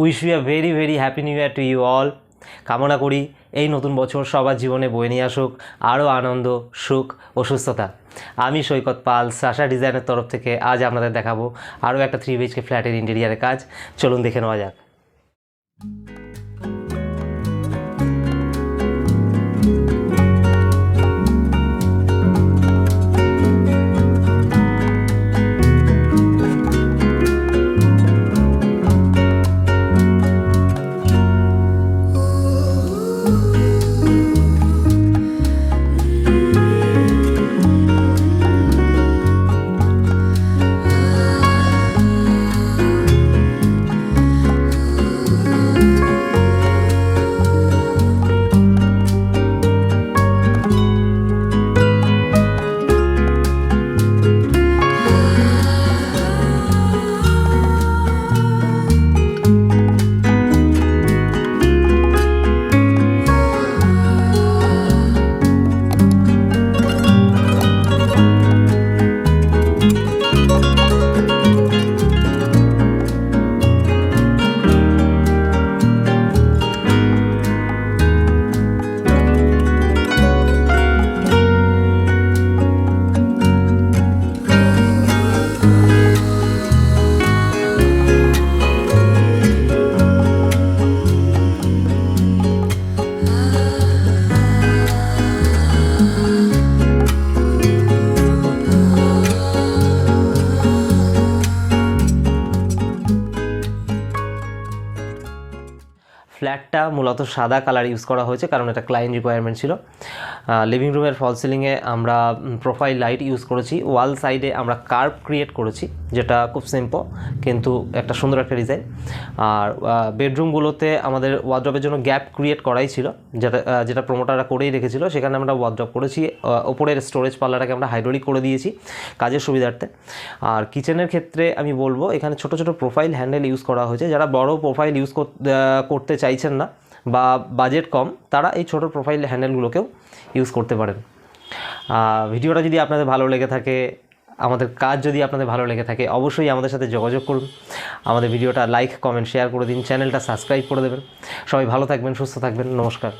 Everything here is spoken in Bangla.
Wish you a very very happy new year to you all. কামনা করি এই নতুন বছর সবার জীবনে বয়ে নিয়ে আসুক আরও আনন্দ, সুখ ও সুস্থতা। আমি সৈকত পাল, সাশা ডিজাইনের তরফ থেকে আজ আপনাদের দেখাবো আরও একটা 3 BHK ফ্ল্যাটের ইন্টেরিয়ারের কাজ। চলুন দেখে নেওয়া যাক। ফ্ল্যাটটা মূলত সাদা কালার ইউজ করা হয়েছে কারণ এটা ক্লায়েন্ট রিকোয়ারমেন্ট ছিল। লিভিং রুমের ফল সিলিংয়ে আমরা প্রোফাইল লাইট ইউজ করেছি। ওয়াল সাইডে আমরা কার্ভ ক্রিয়েট করেছি, যেটা খুব সিম্পল কিন্তু একটা সুন্দর একটা ডিজাইন। আর বেডরুমগুলোতে আমাদের ওয়ার্ড্রপের জন্য গ্যাপ ক্রিয়েট করাই ছিল, যেটা প্রমোটাররা করেই রেখেছিল। সেখানে আমরা ওয়ার্ড্রপ করেছি, ওপরের স্টোরেজ পাল্লাটাকে আমরা হাইড্রোলিক করে দিয়েছি কাজের সুবিধার্থে। আর কিচেনের ক্ষেত্রে আমি বলবো এখানে ছোট ছোট প্রোফাইল হ্যান্ডেল ইউজ করা হয়েছে। যারা বড় প্রোফাইল ইউজ করতে চাইছেন না বা বাজেট কম, তারা এই ছোট প্রোফাইল হ্যান্ডেলগুলোকেও ইউজ করতে পারেন। ভিডিওটা যদি আপনাদের ভালো লেগে থাকে, আমাদের কাজ যদি আপনাদের ভালো লেগে থাকে, অবশ্যই আমাদের সাথে যোগাযোগ করুন। আমাদের ভিডিওটা লাইক, কমেন্ট, শেয়ার করে দিন, চ্যানেলটা সাবস্ক্রাইব করে দেবেন। সবাই ভালো থাকবেন, সুস্থ থাকবেন। নমস্কার।